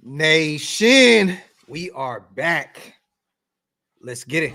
Nation, we are back. Let's get it.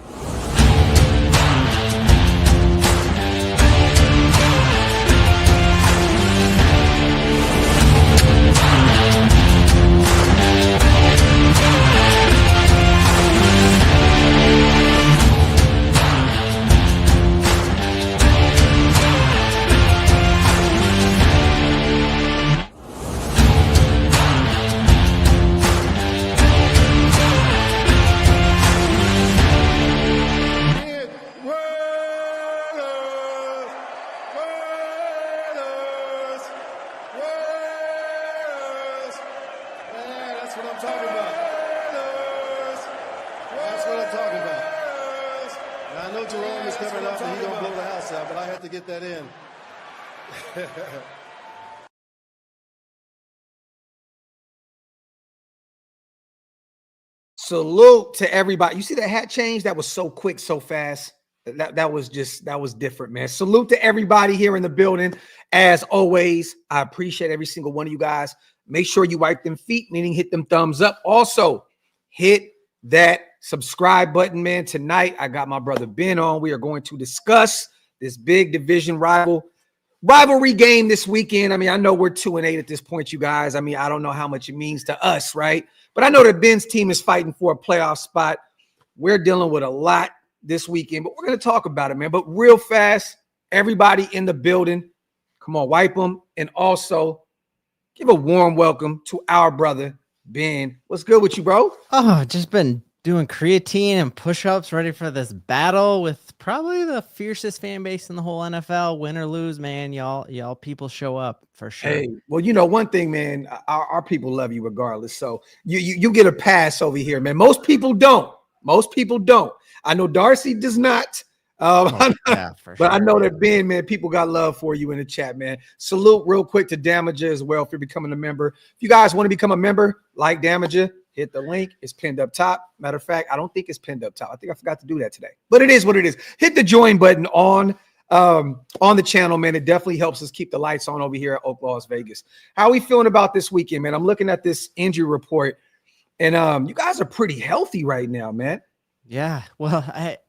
Salute to everybody. You see that hat change? That was so quick, so fast. That was different, man. Salute to everybody here in the building. As always, I appreciate every single one of you guys. Make sure you wipe them feet, meaning hit them thumbs up. Also, hit that subscribe button, man. Tonight, I got my brother Ben on. We are going to discuss this big division rivalry game this weekend. I mean, I know we're 2-8 at this point, you guys. I mean, I don't know how much it means to us, right? But I know that Ben's team is fighting for a playoff spot. We're dealing with a lot this weekend, but we're going to talk about it, man. But real fast, everybody in the building, come on, wipe them. And also give a warm welcome to our brother, Ben. What's good with you, bro? Oh, just been doing creatine and push-ups, ready for this battle with probably the fiercest fan base in the whole NFL. Win or lose, man, y'all people show up for sure. Hey, well, you know one thing, man, our people love you regardless. So you get a pass over here, man. Most people don't. I know Darcy does not. Yeah, for but sure. I know that Ben, man, people got love for you in the chat, man. Salute real quick to Damager as well if you're becoming a member. If you guys want to become a member like Damager, hit the link. It's pinned up top. Matter of fact, I don't think it's pinned up top. I think I forgot to do that today. But it is what it is. Hit the join button on the channel, man. It definitely helps us keep the lights on over here at OakLosVegas. How are we feeling about this weekend, man? I'm looking at this injury report, and you guys are pretty healthy right now, man. Yeah, well,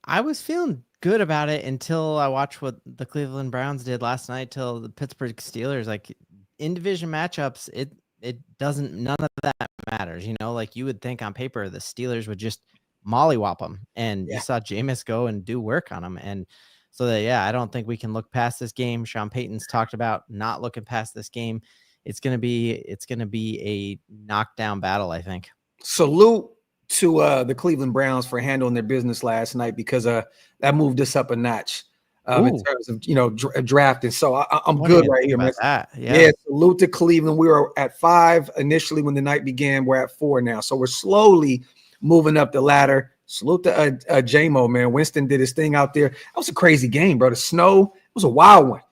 I was feeling good about it until I watched what the Cleveland Browns did last night till the Pittsburgh Steelers. Like in division matchups, it doesn't, none of that matters, you know, like you would think on paper the Steelers would just mollywop them, and you saw Jameis go and do work on them. And so that, yeah, I don't think we can look past this game. Shawn Payton's talked about not looking past this game. It's gonna be a knockdown battle, I think. Salute to the Cleveland Browns for handling their business last night, because that moved us up a notch in terms of, you know, drafting. So I'm good right here, man. Yeah, salute to Cleveland. We were at 5 initially when the night began. We're at 4 now. So we're slowly moving up the ladder. Salute to J-Mo, man. Winston did his thing out there. That was a crazy game, bro. The snow, it was a wild one.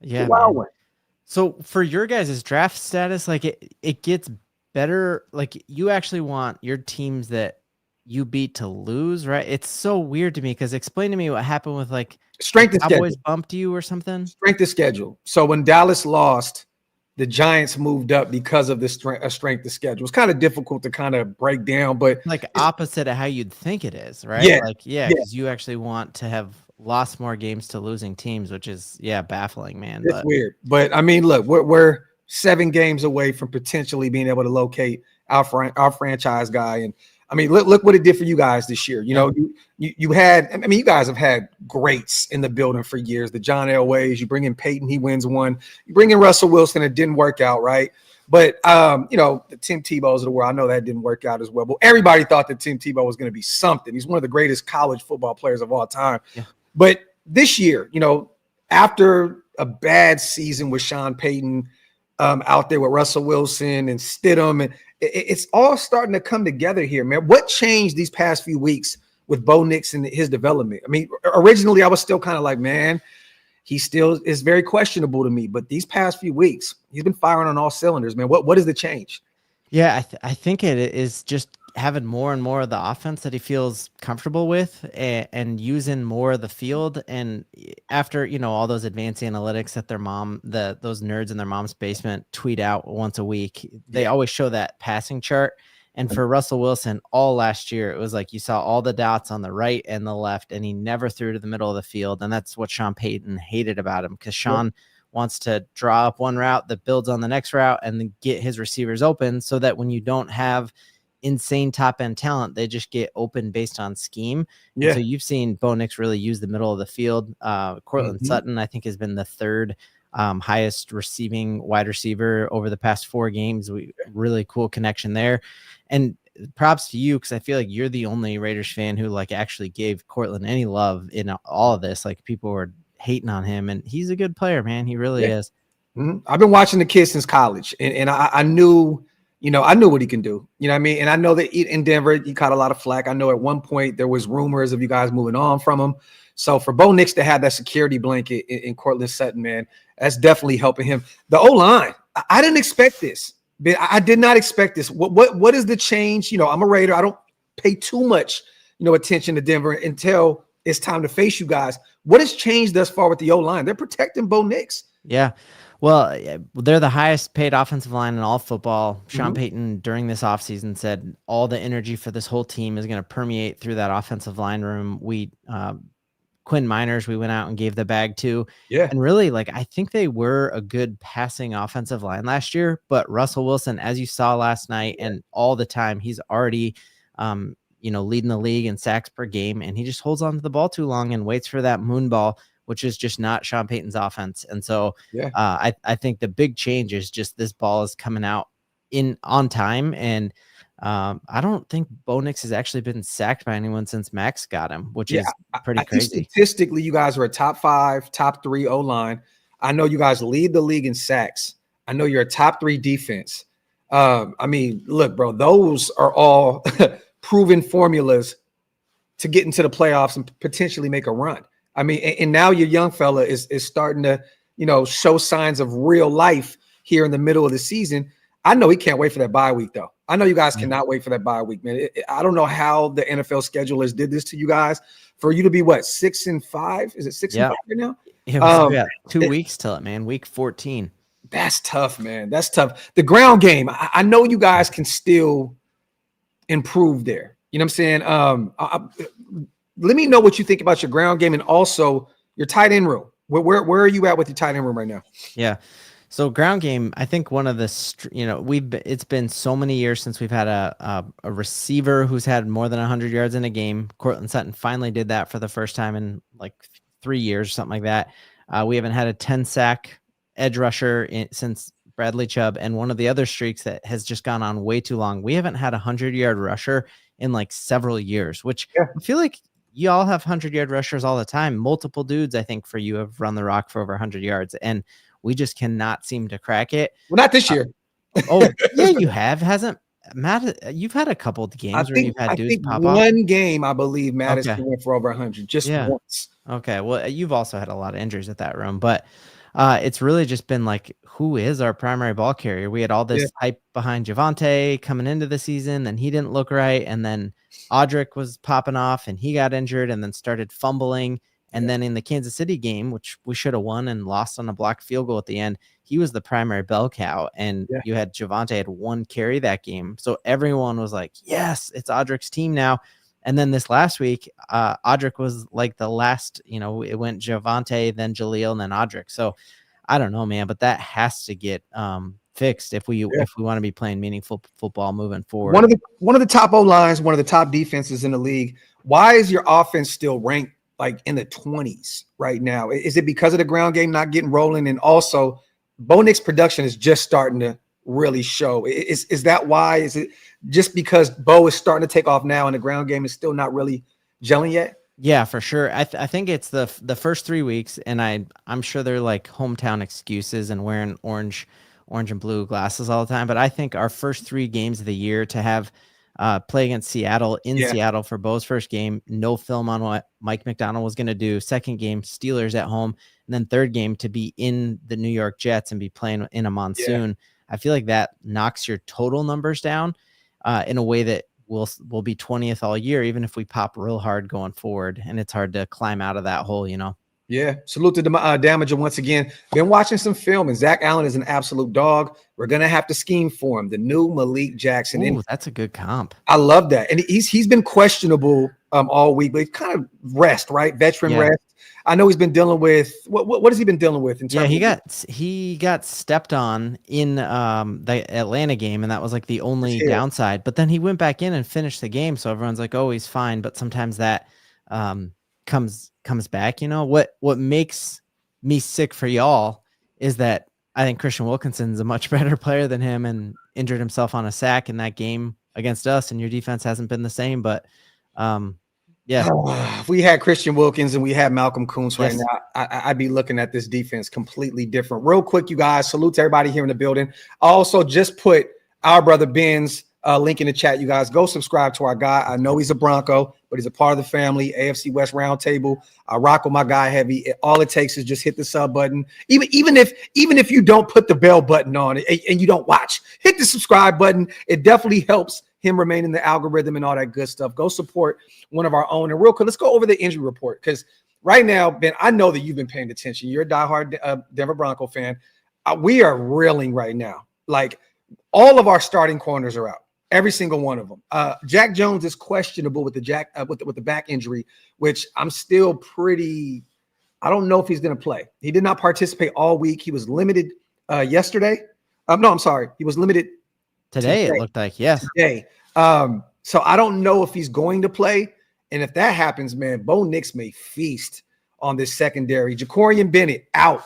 Yeah, wild one. So for your guys' draft status, like it gets better. Like you actually want your teams that you beat to lose, right? It's so weird to me, because explain to me what happened with like strength of schedule. Cowboys bumped you or something. Strength of schedule. So when Dallas lost, the Giants moved up because of the strength of schedule. It's kind of difficult to kind of break down, but like opposite of how you'd think it is, right? Yeah, like because you actually want to have lost more games to losing teams, which is baffling, man. It's weird, but I mean, look, we're 7 games away from potentially being able to locate our franchise guy. And I mean, look what it did for you guys this year. You know, you had, I mean, you guys have had greats in the building for years. The John Elways, you bring in Peyton, he wins one. You bring in Russell Wilson, it didn't work out, right? But, you know, the Tim Tebow's of the world, I know that didn't work out as well. But everybody thought that Tim Tebow was going to be something. He's one of the greatest college football players of all time. Yeah. But this year, you know, after a bad season with Shawn Payton, out there with Russell Wilson and Stidham, and it's all starting to come together here, man. What changed these past few weeks with Bo Nix and his development? I mean, originally I was still kind of like, man, he still is very questionable to me. But these past few weeks, he's been firing on all cylinders, man. What is the change? Yeah, I think it is just having more and more of the offense that he feels comfortable with, and using more of the field. And after, all those advanced analytics that those nerds in their mom's basement tweet out once a week, they always show that passing chart. And for Russell Wilson, all last year, it was like you saw all the dots on the right and the left, and he never threw to the middle of the field. And that's what Shawn Payton hated about him, because Shawn wants to draw up one route that builds on the next route and then get his receivers open, so that when you don't have insane top end talent, they just get open based on scheme. And so you've seen Bo Nix really use the middle of the field. Cortland Sutton, I think, has been the third highest receiving wide receiver over the past 4 games. Really cool connection there. And props to you, because I feel like you're the only Raiders fan who actually gave Cortland any love in all of this. People were hating on him, and he's a good player, man. He really is. I've been watching the kid since college, and I knew, I knew what he can do. You know what I mean? And I know that in Denver, he caught a lot of flack. I know at one point there was rumors of you guys moving on from him. So for Bo Nix to have that security blanket in Cortland Sutton, man, that's definitely helping him. The O-line, I didn't expect this. I did not expect this. What is the change? I'm a Raider. I don't pay too much, attention to Denver until it's time to face you guys. What has changed thus far with the O-line? They're protecting Bo Nix. Yeah. Well, they're the highest paid offensive line in all football. Shawn Payton during this offseason said all the energy for this whole team is going to permeate through that offensive line room. Quinn Miners, we went out and gave the bag to. Yeah. And really, I think they were a good passing offensive line last year, but Russell Wilson, as you saw last night and all the time, he's already, leading the league in sacks per game, and he just holds on to the ball too long and waits for that moon ball, which is just not Shawn Payton's offense. And so I think the big change is just this ball is coming out on time. And I don't think Bo Nix has actually been sacked by anyone since Max got him, which is pretty crazy. Statistically, you guys are a top 5, top 3 O-line. I know you guys lead the league in sacks. I know you're a top 3 defense. Look, bro, those are all proven formulas to get into the playoffs and potentially make a run. And now your young fella is starting to, show signs of real life here in the middle of the season. I know he can't wait for that bye week, though. I know you guys cannot wait for that bye week, man. I don't know how the NFL schedulers did this to you guys. For you to be, 6-5? Is it 6-5 right now? Yeah, we got 2 weeks till it, man. Week 14. That's tough, man. That's tough. The ground game, I know you guys can still improve there. You know what I'm saying? Let me know what you think about your ground game and also your tight end room. Where are you at with your tight end room right now? Yeah. So ground game, I think one of the, it's been so many years since we've had a receiver who's had more than 100 yards in a game. Cortland Sutton finally did that for the first time in 3 years, something like that. We haven't had a 10-sack edge rusher since Bradley Chubb. And one of the other streaks that has just gone on way too long, we haven't had a 100-yard rusher in several years, which I feel like you all have 100-yard rushers all the time. Multiple dudes, I think, for you have run the rock for over 100 yards. And we just cannot seem to crack it. Well, not this year. Yeah, you have. Hasn't Matt? You've had a couple of games where you've had dudes pop off. One game, I believe, Madison went for over 100 just once. Okay, well, you've also had a lot of injuries at that room, but it's really just been who is our primary ball carrier? We had all this hype behind Javonte coming into the season, then he didn't look right, and then Audric was popping off, and he got injured, and then started fumbling. And then in the Kansas City game, which we should have won and lost on a blocked field goal at the end, he was the primary bell cow. And you had Javonte had 1 carry that game. So everyone was like, yes, it's Audric's team now. And then this last week, Audric was the last, it went Javonte, then Jaleel, and then Audric. So I don't know, man, but that has to get fixed if we want to be playing meaningful football moving forward. One of the top O-lines, one of the top defenses in the league. Why is your offense still ranked in the 20s right now? Is it because of the ground game not getting rolling? And also Bo Nix production is just starting to really show. Is that why? Is it just because Bo is starting to take off now and the ground game is still not really gelling yet? Yeah, for sure. I think it's the first 3 weeks, and I'm sure they're hometown excuses and wearing orange and blue glasses all the time. But I think our first 3 games of the year to have play against Seattle in Seattle for Bo's first game, no film on what Mike McDonald was going to do. Second game, Steelers at home. And then third game to be in the New York Jets and be playing in a monsoon. I feel like that knocks your total numbers down in a way that we'll be 20th all year, even if we pop real hard going forward, and it's hard to climb out of that hole, you know. Yeah, salute to the Damager once again. Been watching some film, and Zach Allen is an absolute dog. We're gonna have to scheme for him. The new Malik Jackson. Ooh, that's a good comp. I love that, and he's been questionable all week, but he's kind of rest, right? Veteran rest. I know he's been dealing with what has he been dealing with? In terms he got stepped on in the Atlanta game, and that was like the only downside. But then he went back in and finished the game, so everyone's like, "Oh, he's fine." But sometimes that comes back. You know what makes me sick for y'all is that I think Christian Wilkinson's a much better player than him, and injured himself on a sack in that game against us, and your defense hasn't been the same. But if we had Christian Wilkins and we had Malcolm Kuntz right now, I'd be looking at this defense completely different. Real quick, you guys, salute to everybody here in the building. I also just put our brother Ben's link in the chat. You guys go subscribe to our guy. I know he's a Bronco, but he's a part of the family, AFC West Roundtable. I rock with my guy heavy. All it takes is just hit the sub button. Even if you don't put the bell button on and you don't watch, hit the subscribe button. It definitely helps him remain in the algorithm and all that good stuff. Go support one of our own. And real quick, let's go over the injury report, because right now, Ben, I know that you've been paying attention. You're a diehard Denver Bronco fan. We are reeling right now. Like, all of our starting corners are out. Every single one of them. Jack Jones is questionable with the back injury, which I'm still pretty. I don't know if he's going to play. He did not participate all week. He was limited yesterday. No, I'm sorry. He was limited today. It looked like today. So I don't know if he's going to play. And if that happens, man, Bo Nix may feast on this secondary. Jacorian Bennett out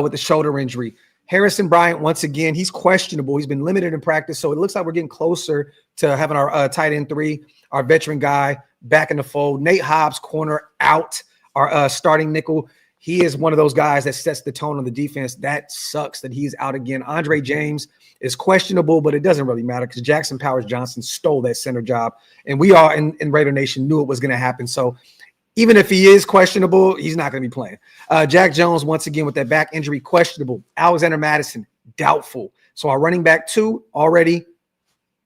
with the shoulder injury. Harrison Bryant, once again, he's questionable. He's been limited in practice. So it looks like we're getting closer to having our tight end 3, our veteran guy, back in the fold. Nate Hobbs, corner, out. Our starting nickel. He is one of those guys that sets the tone on the defense. That sucks that he's out again. Andre James is questionable, but it doesn't really matter because Jackson Powers Johnson stole that center job. And we all in Raider Nation knew it was going to happen. So even if he is questionable, he's not going to be playing. Jack Jones, once again, with that back injury, questionable. Alexander Madison, doubtful. So our running back 2 already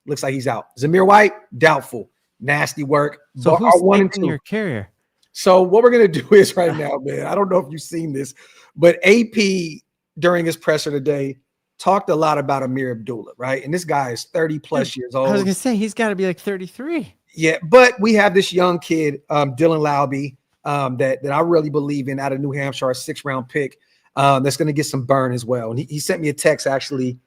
looks like he's out. Zamir White, doubtful. Nasty work. So who's taking your carrier? So what we're going to do is right now, man, I don't know if you've seen this, but AP during his presser today talked a lot about Amir Abdullah, right? And this guy is 30 plus years old. I was going to say, he's got to be like 33. Yeah, but we have this young kid, Dylan Lauby, that I really believe in, out of New Hampshire, a 6th-round pick, that's going to get some burn as well. And he sent me a text actually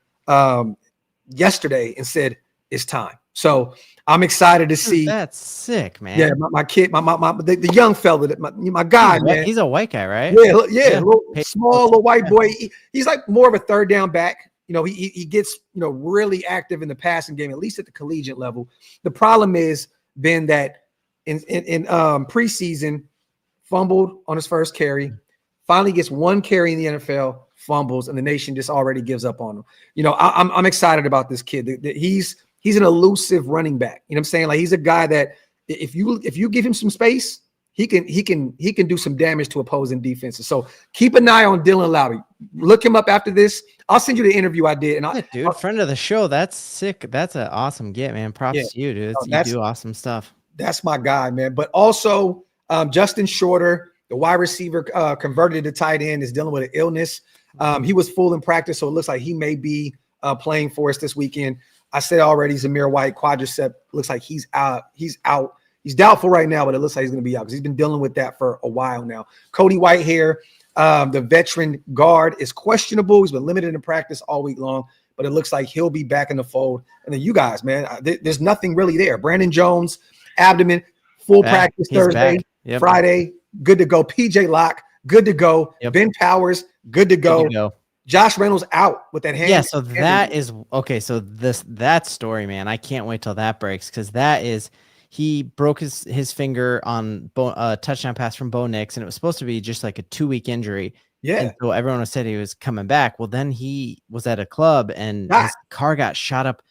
yesterday and said, it's time. So I'm excited to see. That's sick, man. Yeah, my kid, the young fella, my guy, man. He's a white guy, right? Yeah. Small little white boy. He's like more of a 3rd down back. You know, he gets, really active in the passing game, at least at the collegiate level. The problem is, Ben, that in preseason, fumbled on his first carry, finally gets 1 carry in the NFL, fumbles, and the nation just already gives up on him. I'm excited about this kid. He's an elusive running back. You know what I'm saying? Like, he's a guy that if you give him some space, he can do some damage to opposing defenses. So keep an eye on Dylan Lowry. Look him up after this. I'll send you the interview I did. And friend of the show. That's sick. That's an awesome get, man. Props to you, dude. You do awesome stuff. That's my guy, man. But also Justin Shorter, the wide receiver, converted to tight end, is dealing with an illness. He was full in practice, so it looks like he may be playing for us this weekend. I said already, Zamir White, quadricep, looks like he's out. He's out. He's doubtful right now, but it looks like he's going to be out because he's been dealing with that for a while now. Cody Whitehair, the veteran guard, is questionable. He's been limited in practice all week long, but it looks like he'll be back in the fold. And then you guys, man, there's nothing really there. Brandon Jones, abdomen, full practice Thursday, Friday, good to go. PJ Locke, good to go. Ben Powers, good to go. Josh Reynolds out with that hand. Yeah, so that is okay. So that story, man, I can't wait till that breaks, because that is, he broke his finger on a touchdown pass from Bo Nix, and it was supposed to be just like a 2-week injury. Yeah. And so everyone said he was coming back. Well, then he was at a club and his car got shot up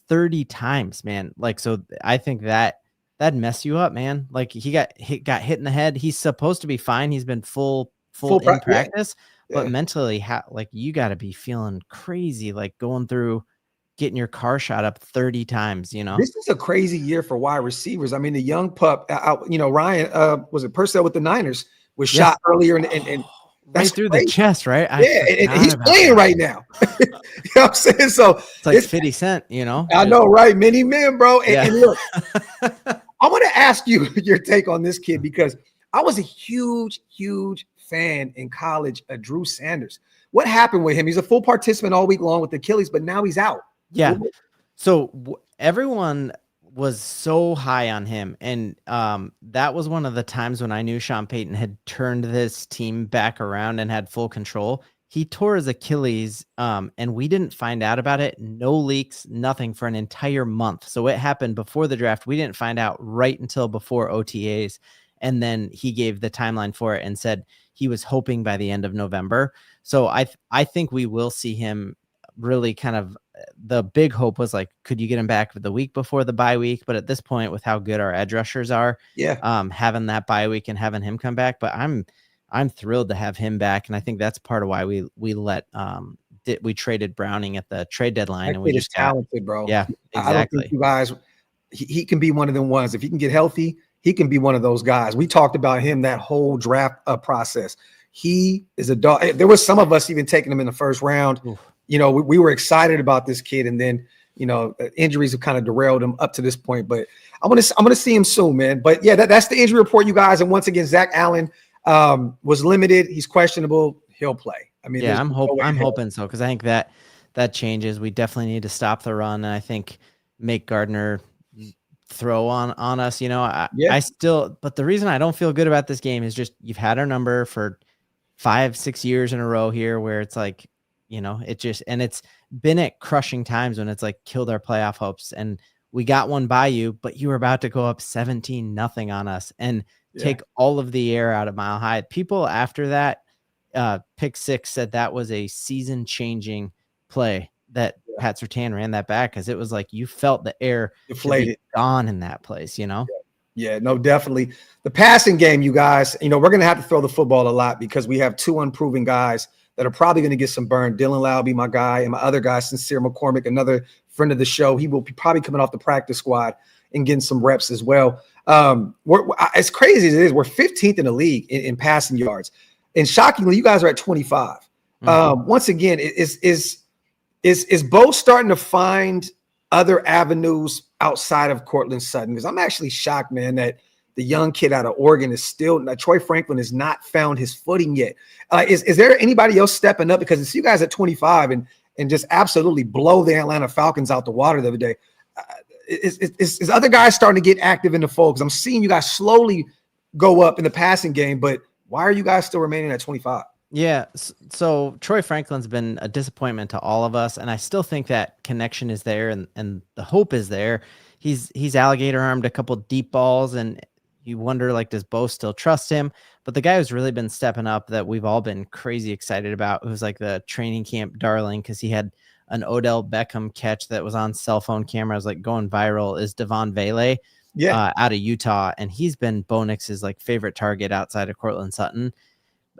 30 times, man. Like, so I think that'd mess you up, man. Like, he got hit in the head. He's supposed to be fine. He's been full in practice. Yeah. But mentally, like, you got to be feeling crazy, like going through getting your car shot up 30 times, This is a crazy year for wide receivers. I mean, the young pup, Ryan, was it Purcell with the Niners, was shot earlier, and right through the chest, right? Yeah, and he's playing right now. You know what I'm saying? So it's like 50 Cent, I know, right? Many men, bro. And look, I want to ask you your take on this kid, because I was a huge, huge fan in college of Drew Sanders. What happened with him? He's a full participant all week long with Achilles, but now he's out. Yeah. So everyone was so high on him. And that was one of the times when I knew Shawn Payton had turned this team back around and had full control. He tore his Achilles, and we didn't find out about it. No leaks, nothing for an entire month. So it happened before the draft. We didn't find out right until before OTAs. And then he gave the timeline for it and said he was hoping by the end of November. So I think we will see him really kind of, the big hope was like, could you get him back the week before the bye week? But at this point, with how good our edge rushers are, having that bye week and having him come back, but I'm thrilled to have him back. And I think that's part of why we traded Browning at the trade deadline. And we just talented, bro. Yeah, exactly. I don't think you guys, he can be one of them ones. If he can get healthy, he can be one of those guys. We talked about him that whole draft process. He is a dog. There was some of us even taking him in the first round. Oof. We were excited about this kid, and then injuries have kind of derailed him up to this point. But I'm gonna see him soon, man. But yeah, that's the injury report, you guys. And once again, Zach Allen was limited. He's questionable. He'll play. I mean, yeah, I'm hoping so, because I think that changes. We definitely need to stop the run, and I think make Gardner throw on us. I still, but the reason I don't feel good about this game is just you've had our number for 5-6 years in a row here, where it's like, and it's been at crushing times when it's like killed our playoff hopes, and we got one by you, but you were about to go up 17-0 on us and take all of the air out of Mile High. People after that pick six said that was a season changing play that Pat Surtain ran that back, because it was like you felt the air deflated gone in that place, Yeah, no, definitely. The passing game, you guys, we're going to have to throw the football a lot, because we have two unproven guys that are probably going to get some burn. Dylan Lau be my guy, and my other guy, Sincere McCormick, another friend of the show. He will be probably coming off the practice squad and getting some reps as well. As crazy as it is, we're 15th in the league in passing yards. And shockingly, you guys are at 25. Mm-hmm. Once again, is Bo starting to find other avenues outside of Cortland Sutton? Because I'm actually shocked, man, that the young kid out of Oregon is still – Troy Franklin has not found his footing yet. Is there anybody else stepping up? Because it's you guys at 25 and just absolutely blow the Atlanta Falcons out the water the other day. Is other guys starting to get active in the fold? Because I'm seeing you guys slowly go up in the passing game, but why are you guys still remaining at 25? Yeah, so Troy Franklin's been a disappointment to all of us, and I still think that connection is there, and the hope is there. He's alligator armed a couple deep balls, and you wonder, like, does Bo still trust him? But the guy who's really been stepping up that we've all been crazy excited about, who's like the training camp darling, because he had an Odell Beckham catch that was on cell phone cameras, like going viral, is Devon Vele, out of Utah, and he's been Bo Nix's like favorite target outside of Cortland Sutton.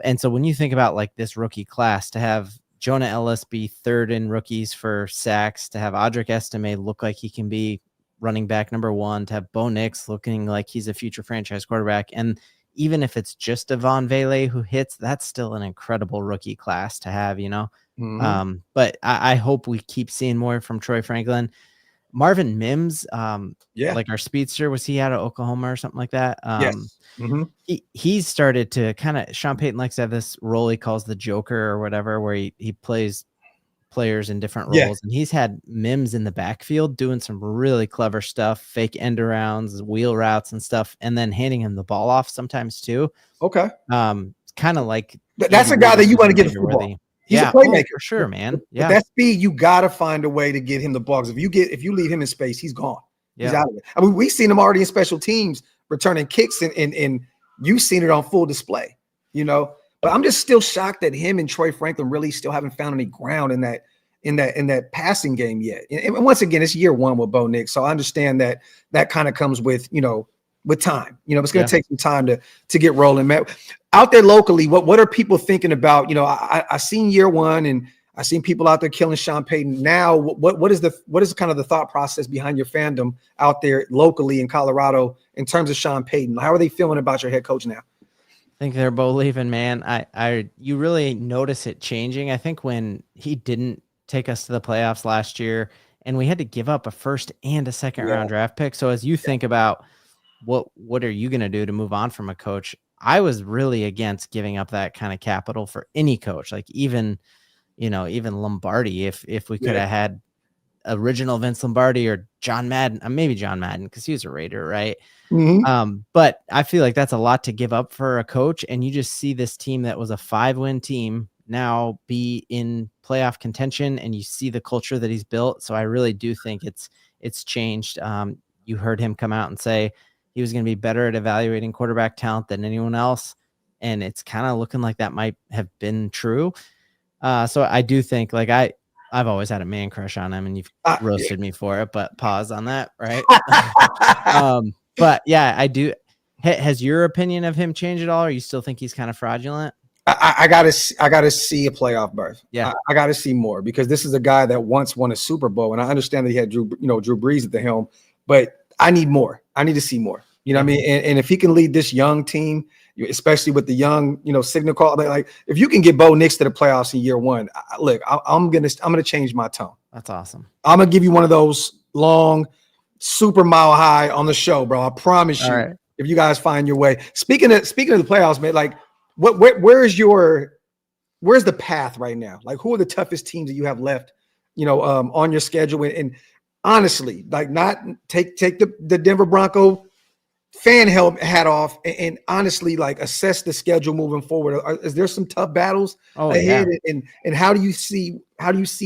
And so when you think about like this rookie class, to have Jonah Ellis be third in rookies for sacks, to have Audric Estime look like he can be running back number one, to have Bo Nix looking like he's a future franchise quarterback. And even if it's just Devon Vele who hits, that's still an incredible rookie class to have, Mm-hmm. But I hope we keep seeing more from Troy Franklin. Marvin Mims, like our speedster, was he out of Oklahoma or something like that? Yes. Mm-hmm. He's started to kind of, Shawn Payton likes to have this role he calls the Joker or whatever, where he plays players in different roles, and he's had Mims in the backfield doing some really clever stuff, fake end arounds, wheel routes and stuff, and then handing him the ball off sometimes too. Okay. Kind of like that's a guy that you want to get a football. He's a playmaker for sure, man. Yeah, with that speed, you got to find a way to get him the ball. If you leave him in space, he's gone. He's out of it. I mean, we've seen him already in special teams returning kicks, and you've seen it on full display, But I'm just still shocked that him and Troy Franklin really still haven't found any ground in that passing game yet. And once again, it's year one with Bo Nix, so I understand that kind of comes with with time. It's going to take some time to get rolling. Matt, out there locally, what are people thinking about? I seen year one, and I've seen people out there killing Shawn Payton. Now, what is kind of the thought process behind your fandom out there locally in Colorado in terms of Shawn Payton? How are they feeling about your head coach now? I think they're believing, man. You really notice it changing. I think when he didn't take us to the playoffs last year and we had to give up a first and a second round draft pick. So as you think about what are you going to do to move on from a coach? I was really against giving up that kind of capital for any coach, like even Lombardi, if we could have had original Vince Lombardi or John Madden, maybe John Madden, because he was a Raider, right? Mm-hmm. But I feel like that's a lot to give up for a coach. And you just see this team that was a 5-win team now be in playoff contention, and you see the culture that he's built. So I really do think it's changed. You heard him come out and say he was going to be better at evaluating quarterback talent than anyone else. And it's kind of looking like that might have been true. So I do think, like, I've always had a man crush on him, and you've roasted me for it, but pause on that, right? But yeah, I do. Has your opinion of him changed at all, or you still think he's kind of fraudulent? I gotta see a playoff berth. Yeah, I gotta see more, because this is a guy that once won a Super Bowl, and I understand that he had Drew Brees at the helm, but I need more. I need to see more. You know what I mean? And if he can lead this young team, especially with the young, signal call, like if you can get Bo Nix to the playoffs in year one, look, I'm gonna change my tone. That's awesome. I'm gonna give you one of those long, super mile high on the show, bro. I promise you. Right. If you guys find your way. Speaking of the playoffs, man, like where's the path right now? Like, who are the toughest teams that you have left, on your schedule? And honestly, like, not take the Denver Bronco fan hat off and honestly, like, assess the schedule moving forward. Is there some tough battles ahead? Yeah. And how do you see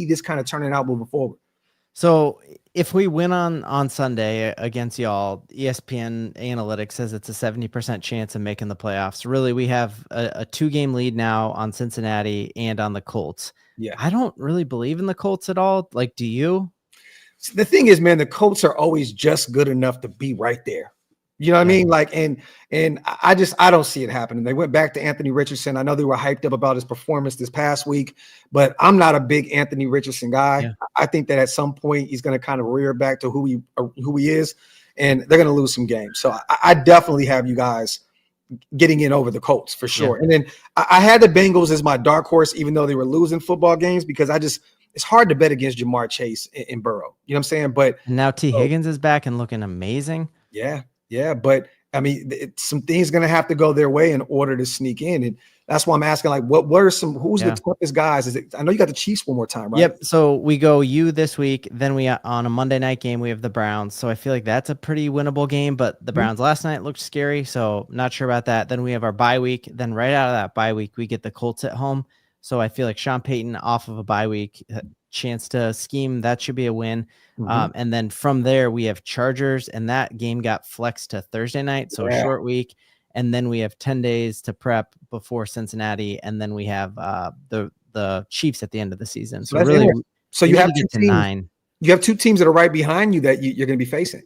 this kind of turning out moving forward? So if we win on Sunday against y'all, ESPN Analytics says it's a 70% chance of making the playoffs. Really, we have a 2-game lead now on Cincinnati and on the Colts. Yeah, I don't really believe in the Colts at all. Like, do you? The thing is, man, the Colts are always just good enough to be right there. You know what I mean? Like, and I don't see it happening. They went back to Anthony Richardson. I know they were hyped up about his performance this past week, but I'm not a big Anthony Richardson guy. Yeah. I think that at some point he's going to kind of rear back to who he is, and they're going to lose some games. So I definitely have you guys getting in over the Colts for sure. Yeah. And then I had the Bengals as my dark horse, even though they were losing football games, because it's hard to bet against Jamar Chase and Burrow. You know what I'm saying? But now T. Higgins is back and looking amazing. Yeah. Yeah, but I mean, some things going to have to go their way in order to sneak in, and that's why I'm asking, like, who's the toughest guys? I know you got the Chiefs one more time, right? Yep. So we go this week, then on a Monday night game we have the Browns. So I feel like that's a pretty winnable game, but the Browns last night looked scary, so not sure about that. Then we have our bye week. Then right out of that bye week we get the Colts at home. So I feel like Shawn Payton off of a bye week, chance to scheme, that should be a win. And then from there we have Chargers, and that game got flexed to Thursday night, so a short week. And then we have 10 days to prep before Cincinnati, and then we have the Chiefs at the end of the season. So really, you have 2 teams. You have 2 teams that are right behind you that you're going to be facing.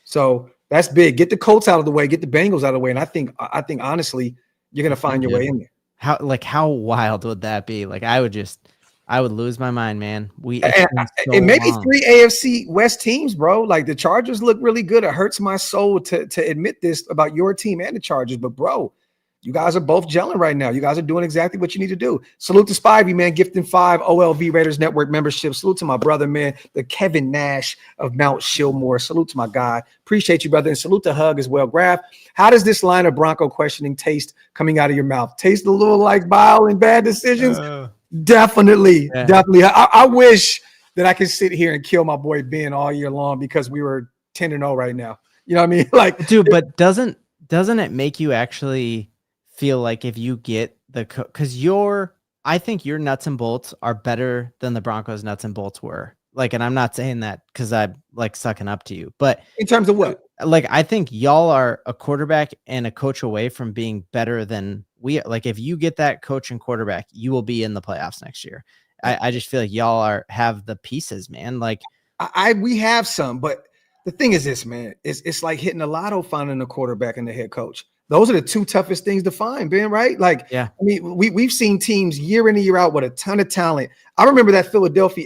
So that's big. Get the Colts out of the way, get the Bengals out of the way, and I think honestly you're going to find your way in there. How wild would that be? Like, I would lose my mind, man. It may be 3 AFC West teams, bro. Like, the Chargers look really good. It hurts my soul to admit this about your team and the Chargers, but bro, you guys are both gelling right now. You guys are doing exactly what you need to do. Salute to Spivey, man, gifting 5 OLV Raiders Network membership. Salute to my brother, man, the Kevin Nash of Mount Shillmore. Salute to my guy. Appreciate you, brother. And salute to Hug as well. Graphk, how does this line of Bronco questioning taste coming out of your mouth? Taste a little like bile and bad decisions? Definitely. I wish that I could sit here and kill my boy Ben all year long because we were 10-0 right now. You know what I mean? Like, dude, but doesn't it make you actually feel like if you get because I think your nuts and bolts are better than the Broncos nuts and bolts were. Like, and I'm not saying that because I'm like sucking up to you, but in terms of what? Like, I think y'all are a quarterback and a coach away from being better than we. Like, if you get that coach and quarterback, you will be in the playoffs next year. I just feel like y'all have the pieces, man. Like, we have some, but the thing is this, man, it's like hitting a lotto, finding a quarterback and the head coach. Those are the two toughest things to find, Ben, right? Like, yeah. I mean, we've seen teams year in and year out with a ton of talent. I remember that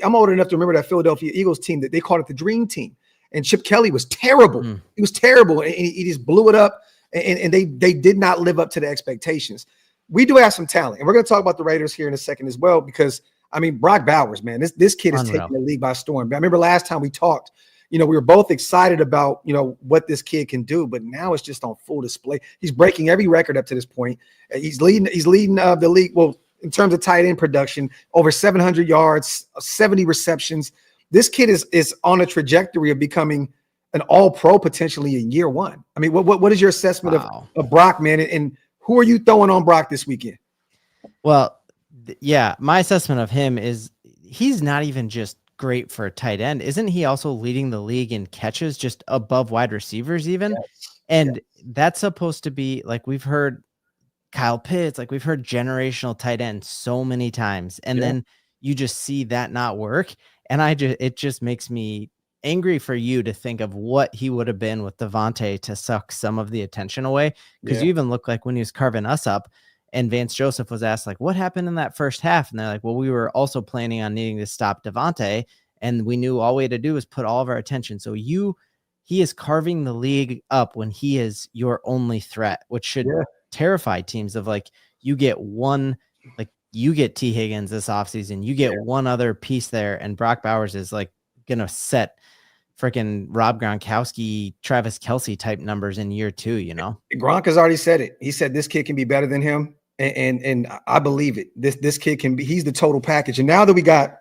I'm old enough to remember that Philadelphia Eagles team that they called it the Dream Team. And Chip Kelly was terrible. He was terrible. And he just blew it up. And they did not live up to the expectations. We do have some talent. And we're going to talk about the Raiders here in a second as well, because, I mean, Brock Bowers, man, this kid is taking the league by storm. I remember last time we talked, we were both excited about, what this kid can do, but now it's just on full display. He's breaking every record up to this point. He's leading the league. Well, in terms of tight end production, over 700 yards, 70 receptions. This kid is on a trajectory of becoming an all-pro potentially in year one. I mean, what is your assessment of Brock, man? And who are you throwing on Brock this weekend? Well, yeah, my assessment of him is he's not even just great for a tight end. Isn't he also leading the league in catches, just above wide receivers even? Yes. And that's supposed to be, like, we've heard Kyle Pitts, like, we've heard generational tight end so many times. And then you just see that not work. And it just makes me angry for you to think of what he would have been with Devontae to suck some of the attention away. Because you even look like when he was carving us up, and Vance Joseph was asked, like, what happened in that first half? And they're like, well, we were also planning on needing to stop Devontae, and we knew all we had to do was put all of our attention. So he is carving the league up when he is your only threat, which should terrify teams of, like, you get T. Higgins this offseason, you get one other piece there, and Brock Bowers is, like, going to set freaking Rob Gronkowski, Travis Kelce type numbers in year 2, Gronk has already said it. He said this kid can be better than him. And I believe it. This kid can be, he's the total package. And now that we got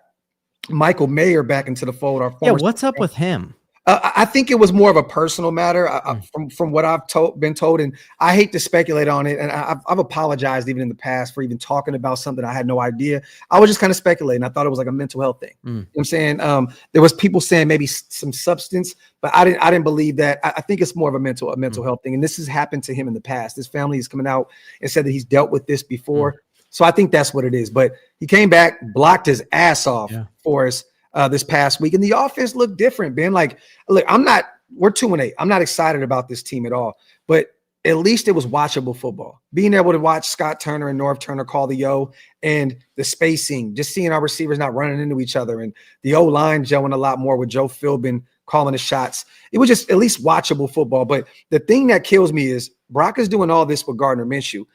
Michael Mayer back into the fold, what's up with him? I think it was more of a personal matter from what I've been told, and I hate to speculate on it. And I've apologized even in the past for even talking about something I had no idea. I was just kind of speculating. I thought it was like a mental health thing. You know what I'm saying? There was people saying maybe some substance, but I didn't believe that. I think it's more of a mental health thing. And this has happened to him in the past. His family is coming out and said that he's dealt with this before. So I think that's what it is. But he came back, blocked his ass off for us this past week, and the offense looked different, Ben. Like, look, we're 2-8. I'm not excited about this team at all, but at least it was watchable football. Being able to watch Scott Turner and Norv Turner call the O, and the spacing, just seeing our receivers not running into each other, and the O-line gelling a lot more with Joe Philbin calling the shots. It was just at least watchable football. But the thing that kills me is Brock is doing all this with Gardner Minshew.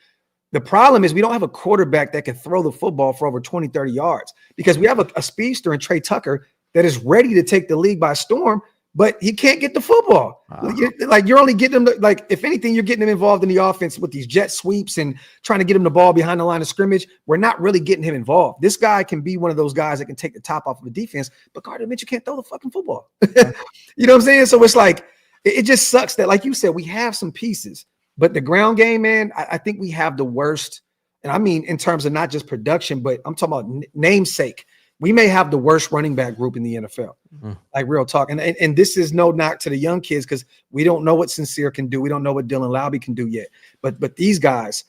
The problem is we don't have a quarterback that can throw the football for over 20, 30 yards, because we have a speedster in Trey Tucker that is ready to take the league by storm, but he can't get the football. You're only getting him, if anything, you're getting him involved in the offense with these jet sweeps and trying to get him the ball behind the line of scrimmage. We're not really getting him involved. This guy can be one of those guys that can take the top off of the defense, but Gardner Minshew can't throw the fucking football. You know what I'm saying? So it's like, it just sucks that, like you said, we have some pieces. But the ground game, man, I think we have the worst. And I mean, in terms of not just production, but I'm talking about namesake. We may have the worst running back group in the NFL, like real talk. And this is no knock to the young kids, because we don't know what Sincere can do. We don't know what Dylan Lowby can do yet. But these guys,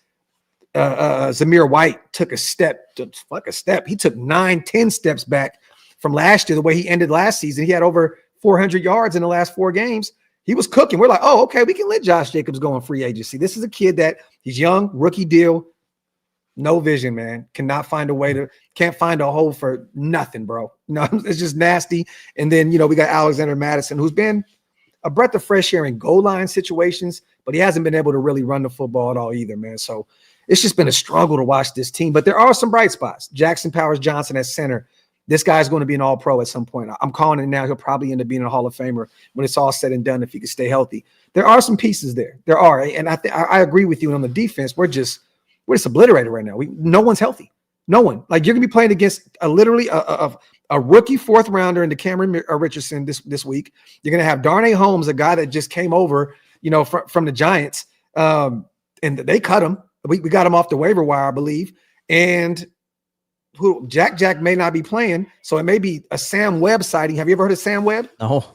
Zamir White took a step. He took 9-10 steps back from last year. The way he ended last season, he had over 400 yards in the last 4 games. He was cooking. We're like, oh, okay, we can let Josh Jacobs go on free agency. This is a kid that he's young, rookie deal, no vision, man. Can't find a hole for nothing, bro. It's just nasty. And then, we got Alexander Madison, who's been a breath of fresh air in goal line situations, but he hasn't been able to really run the football at all either, man. So it's just been a struggle to watch this team, but there are some bright spots. Jackson Powers Johnson at center. This guy's going to be an all-pro at some point. I'm calling it now. He'll probably end up being a Hall of Famer when it's all said and done, if he can stay healthy. There are some pieces there. There are. And I agree with you on the defense. We're just obliterated right now. No one's healthy. No one. Like, you're going to be playing against literally a rookie 4th rounder into Cameron Richardson this week. You're going to have Darnay Holmes, a guy that just came over, from the Giants. And they cut him. We got him off the waiver wire, I believe. And Jack may not be playing, so it may be a Sam Webb sighting. Have you ever heard of Sam Webb? No.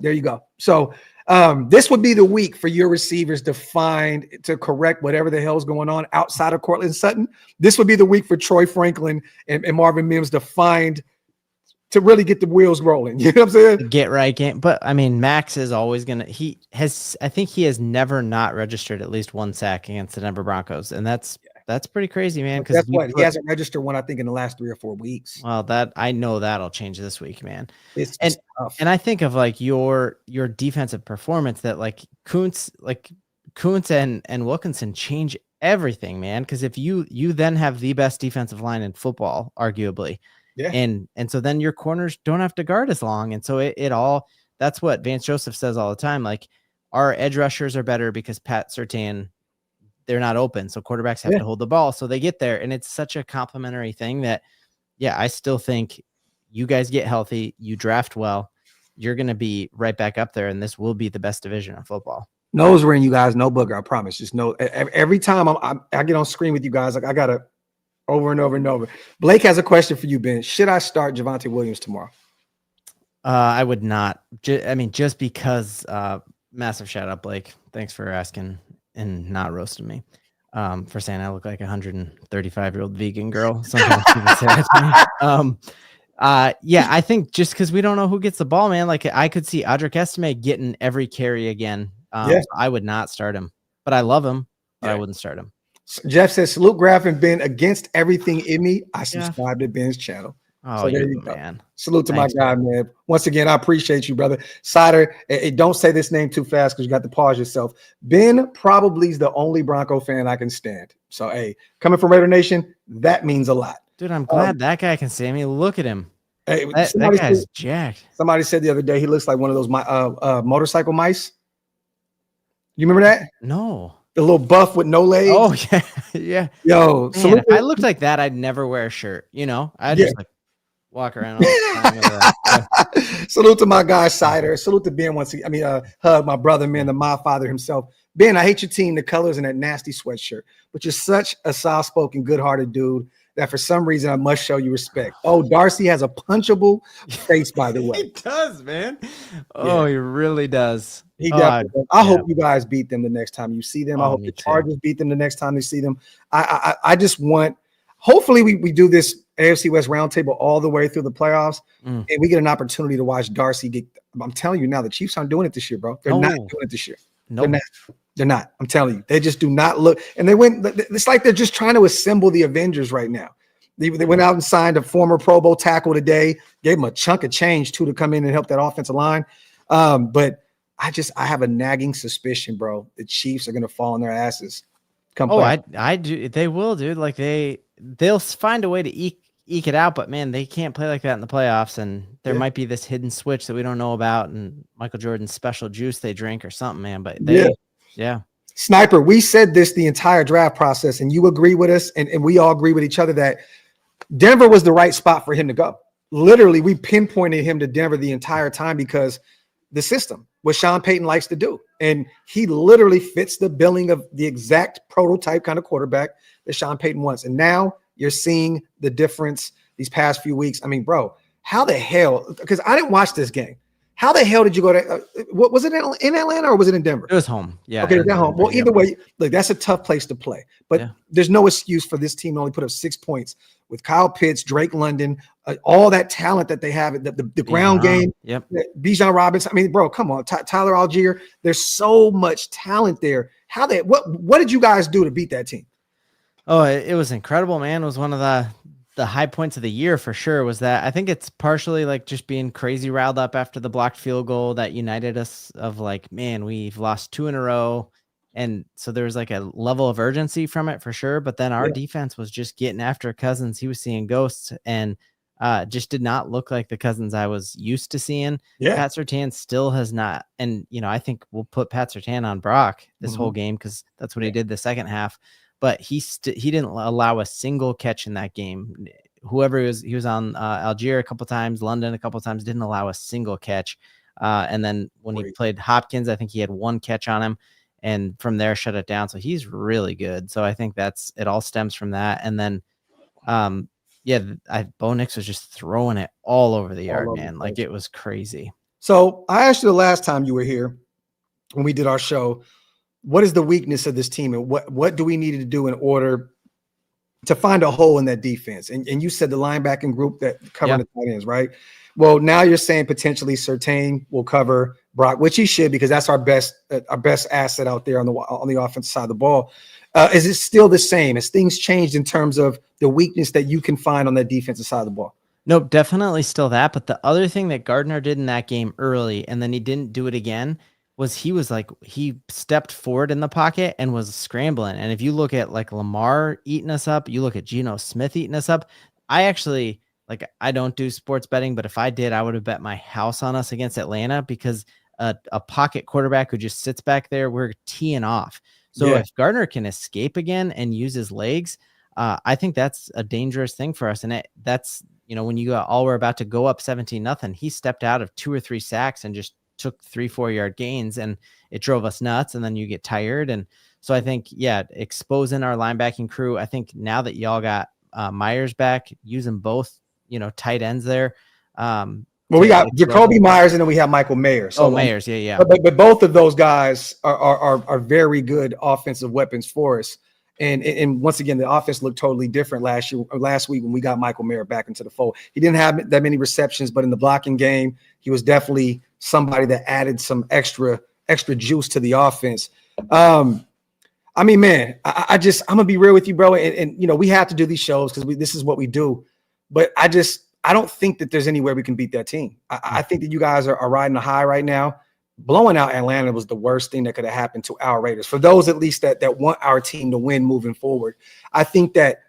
There you go. So this would be the week for your receivers to correct whatever the hell's going on outside of Cortland Sutton. This would be the week for Troy Franklin and Marvin Mims to find to really get the wheels rolling. You know what I'm saying? Get right game. But I mean, Max is always gonna. I think he has never not registered at least one sack against the Denver Broncos, and that's pretty crazy, man. Because that's what he hasn't registered one, I think, in the last 3 or 4 weeks. Well, that I know that'll change this week, man. It's tough. And I think of like your defensive performance that like Kuntz and Wilkinson change everything, man. Because if you then have the best defensive line in football, arguably. Yeah. And so then your corners don't have to guard as long. And so it all, that's what Vance Joseph says all the time. Like, our edge rushers are better because Pat Surtain, they're not open. So quarterbacks have to hold the ball. So they get there. And it's such a complimentary thing that, I still think you guys get healthy, you draft well, you're going to be right back up there. And this will be the best division of football. Nose ring, you guys, no booger. I promise. Just know every time I get on screen with you guys, like I got to over and over and over. Blake has a question for you, Ben. Should I start Javonte Williams tomorrow? I would not. Just because massive shout out, Blake. Thanks for asking and not roasting me for saying I look like a 135-year-old vegan girl. Sometimes people say that to me. I think just because we don't know who gets the ball, man. Like, I could see Audric Estime getting every carry again. So I would not start him, but I love him. But I wouldn't start him. Jeff says, salute Graphk and Ben against everything in me. I subscribe to Ben's channel. Oh, so there you go. Man. Salute to my guy, man. Once again, I appreciate you, brother. Sider, don't say this name too fast because you got to pause yourself. Ben probably is the only Bronco fan I can stand. So, hey, coming from Raider Nation, that means a lot. Dude, I'm glad that guy can see me. Look at him. Hey, that guy's jacked. Somebody said the other day he looks like one of those motorcycle mice. You remember that? No. The little buff with no legs. Oh, yeah. Yeah. Yo, man, if I looked like that, I'd never wear a shirt. I'd just like walk around. All the time. Salute to my guy, Sider. Salute to Ben once again. Hug my brother, man, the my father himself. Ben, I hate your team, the colors, and that nasty sweatshirt. But you're such a soft-spoken, good-hearted dude that for some reason I must show you respect. Oh, Darcy has a punchable face, by the way. He does, man. Oh, he really does. He definitely does. I hope you guys beat them the next time you see them. I hope the Chargers beat them the next time they see them. I just want, hopefully we do this AFC West roundtable all the way through the playoffs, and we get an opportunity to watch Darcy get. I'm telling you now, the Chiefs aren't doing it this year, bro. They're not doing it this year. No, they're not. I'm telling you, they just do not look. And they went. It's like they're just trying to assemble the Avengers right now. They went out and signed a former Pro Bowl tackle today. Gave him a chunk of change too to come in and help that offensive line. But I have a nagging suspicion, bro. The Chiefs are going to fall on their asses. I do. They will, dude. Like they'll find a way to eke it out, but man, they can't play like that in the playoffs. And there might be this hidden switch that we don't know about, and Michael Jordan's special juice they drink or something, man. But Sniper, we said this the entire draft process, and you agree with us, and we all agree with each other that Denver was the right spot for him to go. Literally, we pinpointed him to Denver the entire time because the system, what Shawn Payton likes to do. And he literally fits the billing of the exact prototype kind of quarterback that Shawn Payton wants. And now you're seeing the difference these past few weeks. I mean, bro, how the hell, because I didn't watch this game. How the hell did you go to, what was it in Atlanta or was it in Denver? It was home. Yeah. Okay, it was at home. Well, either way, look, that's a tough place to play. But there's no excuse for this team to only put up 6 points with Kyle Pitts, Drake London, all that talent that they have, the ground game, Bijan Robinson. I mean, bro, come on, Tyler Algier. There's so much talent there. What did you guys do to beat that team? Oh, it was incredible, man. It was one of the high points of the year for sure. Was that I think it's partially like just being crazy riled up after the blocked field goal that united us of like, man, we've lost 2 in a row. And so there was like a level of urgency from it for sure. But then our defense was just getting after Cousins. He was seeing ghosts and just did not look like the Cousins I was used to seeing. Pat Surtain still has not. And, I think we'll put Pat Surtain on Brock this whole game because that's what he did the second half. But he didn't allow a single catch in that game. Whoever he was on Algier a couple times, London a couple times, didn't allow a single catch. And then when he played Hopkins, I think he had 1 catch on him. And from there, shut it down. So he's really good. So I think it all stems from that. And then, Bo Nix was just throwing it all over the yard, man. Like it was crazy. So I asked you the last time you were here when we did our show, what is the weakness of this team and what do we need to do in order to find a hole in that defense? And you said the linebacking group that covering the tight ends, right? Well, now you're saying potentially Surtain will cover Brock, which he should, because that's our best asset out there on the offensive side of the ball. Is it still the same? Has things changed in terms of the weakness that you can find on that defensive side of the ball? Nope, definitely still that. But the other thing that Gardner did in that game early, and then he didn't do it again, was he stepped forward in the pocket and was scrambling. And if you look at like Lamar eating us up, you look at Geno Smith eating us up. I actually, like, I don't do sports betting, but if I did, I would have bet my house on us against Atlanta, because a pocket quarterback who just sits back there, we're teeing off. So if Gardner can escape again and use his legs, I think that's a dangerous thing for us. And that's, when you go, we're about to go up 17-0, he stepped out of 2 or 3 sacks and just took 3-4 yard gains, and it drove us nuts. And then you get tired. And so I think, exposing our linebacking crew. I think now that y'all got Myers back, using both, tight ends there. Well, we got Jacoby Myers, and then we have Michael Mayer. So Mayers, yeah. But both of those guys are very good offensive weapons for us. And once again, the offense looked totally different last week when we got Michael Mayer back into the fold. He didn't have that many receptions, but in the blocking game, he was definitely somebody that added some extra juice to the offense. I mean, man, I'm gonna be real with you, bro. And we have to do these shows because this is what we do. But I don't think that there's anywhere we can beat that team. I think that you guys are riding a high right now. Blowing out Atlanta was the worst thing that could have happened to our Raiders. For those at least that want our team to win moving forward, I think that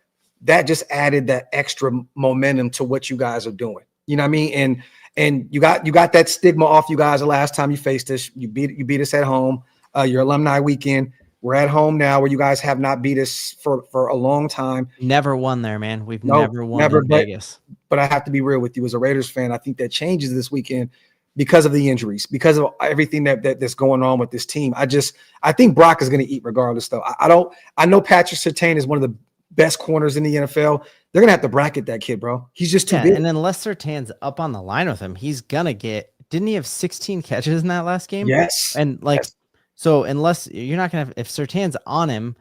just added that extra momentum to what you guys are doing. You know what I mean? And you got that stigma off you guys the last time you faced us. You beat us at home. Your alumni weekend. We're at home now, where you guys have not beat us for a long time. Never won there, man. We've never won in Vegas. But I have to be real with you as a Raiders fan. I think that changes this weekend because of the injuries, because of everything that's going on with this team. I think Brock is going to eat regardless, though. I know Patrick Surtain is one of the best corners in the NFL. They're going to have to bracket that kid, bro. He's just too big. And unless Surtain's up on the line with him, he's going to didn't he have 16 catches in that last game? Yes. And so unless you're not going to if Surtain's on him,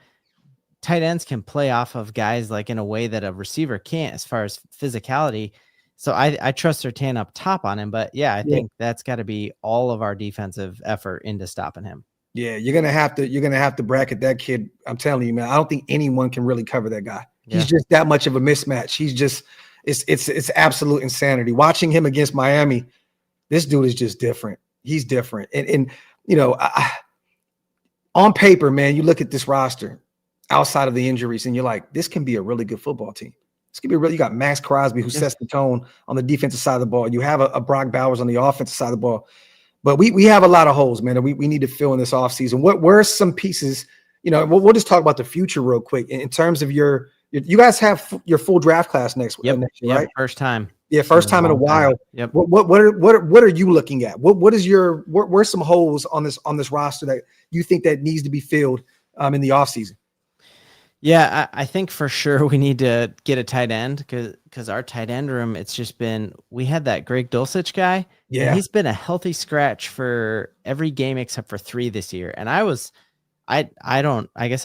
tight ends can play off of guys like in a way that a receiver can't as far as physicality. So I trust Surtain up top on him, but I think that's got to be all of our defensive effort into stopping him. Yeah, you're gonna have to bracket that kid. I'm telling you, man. I don't think anyone can really cover that guy. He's just that much of a mismatch. He's just it's absolute insanity. Watching him against Miami, this dude is just different. He's different, and on paper, man, you look at this roster outside of the injuries, and you're like, this can be a really good football team. It's gonna be real. You got Max Crosby, who sets the tone on the defensive side of the ball. You have a Brock Bowers on the offensive side of the ball. But we have a lot of holes, man, that we need to fill in this offseason. Where are some pieces? We'll just talk about the future real quick in terms of you guys have your full draft class next year, right? First time. Yeah, first time in a while. Yep. What are you looking at? Where's some holes on this roster that you think that needs to be filled in the offseason? Yeah, I think for sure we need to get a tight end because our tight end room, it's just been, we had that Greg Dulcich guy. Yeah. He's been a healthy scratch for every game except for 3 this year. And I guess I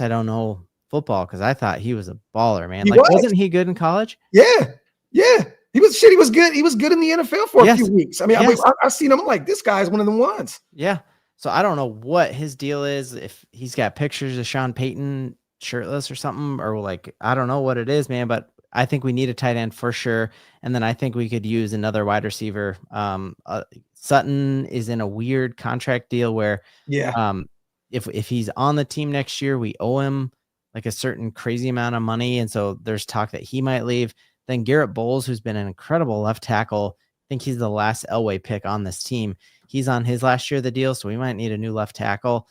don't know football because I thought he was a baller, man. Wasn't he good in college? Yeah. He was good. He was good in the NFL for a few weeks. I mean, I've seen him. I'm like, this guy's one of the ones. Yeah. So I don't know what his deal is. If he's got pictures of Shawn Payton shirtless or something, or I don't know what it is, man, but I think we need a tight end for sure. And then I think we could use another wide receiver. Sutton is in a weird contract deal where if he's on the team next year, we owe him a certain crazy amount of money. And so there's talk that he might leave. Then Garrett Bowles, who's been an incredible left tackle. I think he's the last Elway pick on this team. He's on his last year of the deal. So we might need a new left tackle.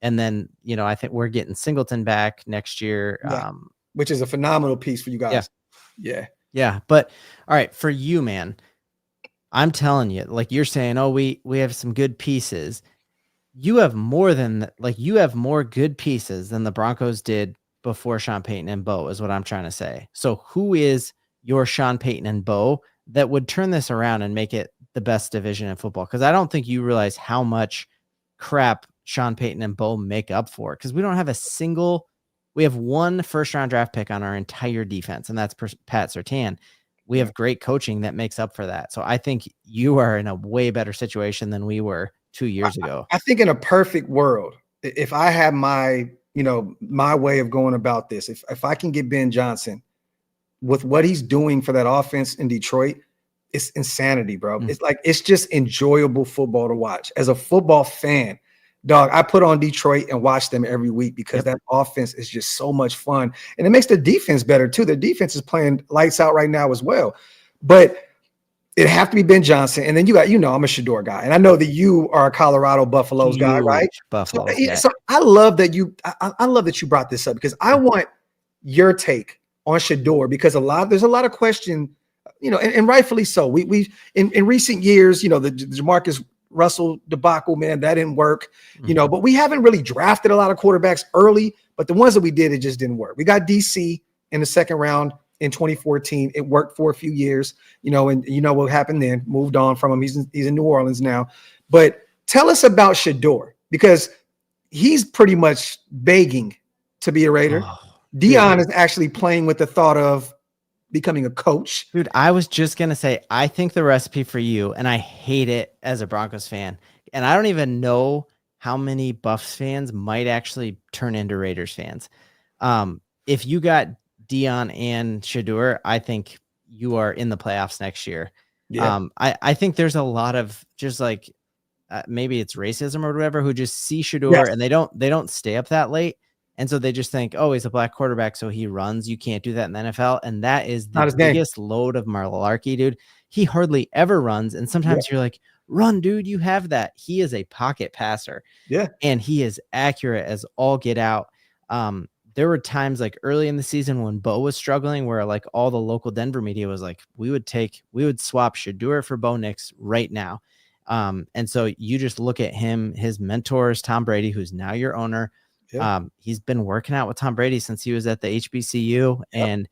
And then, I think we're getting Singleton back next year. Which is a phenomenal piece for you guys. Yeah. But all right, for you, man, I'm telling you, you're saying, we have some good pieces. You have more good pieces than the Broncos did before Shawn Payton and Bo is what I'm trying to say. So who is your Shawn Payton and Bo that would turn this around and make it the best division in football? Because I don't think you realize how much crap Shawn Payton and Bo make up for, because we don't have we have 1 first-round draft pick on our entire defense, and that's Pat Surtain. We have great coaching that makes up for that. So I think you are in a way better situation than we were 2 years ago. I think in a perfect world, if I had my way of going about this, if I can get Ben Johnson with what he's doing for that offense in Detroit, it's insanity, bro. It's just enjoyable football to watch. As a football fan, dog, I put on Detroit and watch them every week because that offense is just so much fun. And it makes the defense better too. The defense is playing lights out right now as well. But it'd have to be Ben Johnson. And then I'm a Shadur guy. And I know that you are a Colorado Buffaloes guy, right? Buffaloes, so I love that I love that you brought this up because I want your take on Shadur because there's a lot of question, and rightfully so. We in recent years, the Jamarcus Russell debacle, man, that didn't work, but we haven't really drafted a lot of quarterbacks early, but the ones that we did, it just didn't work. We got DC in the second round in 2014. It worked for a few years, and what happened then, moved on from him. He's in New Orleans now. But tell us about Shadur because he's pretty much begging to be a Raider. Dion is actually playing with the thought of becoming a coach. Dude, I was just going to say, I think the recipe for you, and I hate it as a Broncos fan, and I don't even know how many Buffs fans might actually turn into Raiders fans. If you got Dion and Shadur, I think you are in the playoffs next year. Yeah. I think there's a lot of just like maybe it's racism or whatever who just see Shadur and they don't stay up that late. And so they just think, oh, he's a black quarterback, so he runs. You can't do that in the NFL. And that is the biggest load of malarkey, dude. He hardly ever runs. And sometimes you're like, run, dude, you have that. He is a pocket passer. Yeah. And he is accurate as all get out. There were times like early in the season when Bo was struggling where like all the local Denver media was like, we would swap Shadur for Bo Nix right now. And so you just look at him, his mentors, Tom Brady, who's now your owner. He's been working out with Tom Brady since he was at the HBCU. And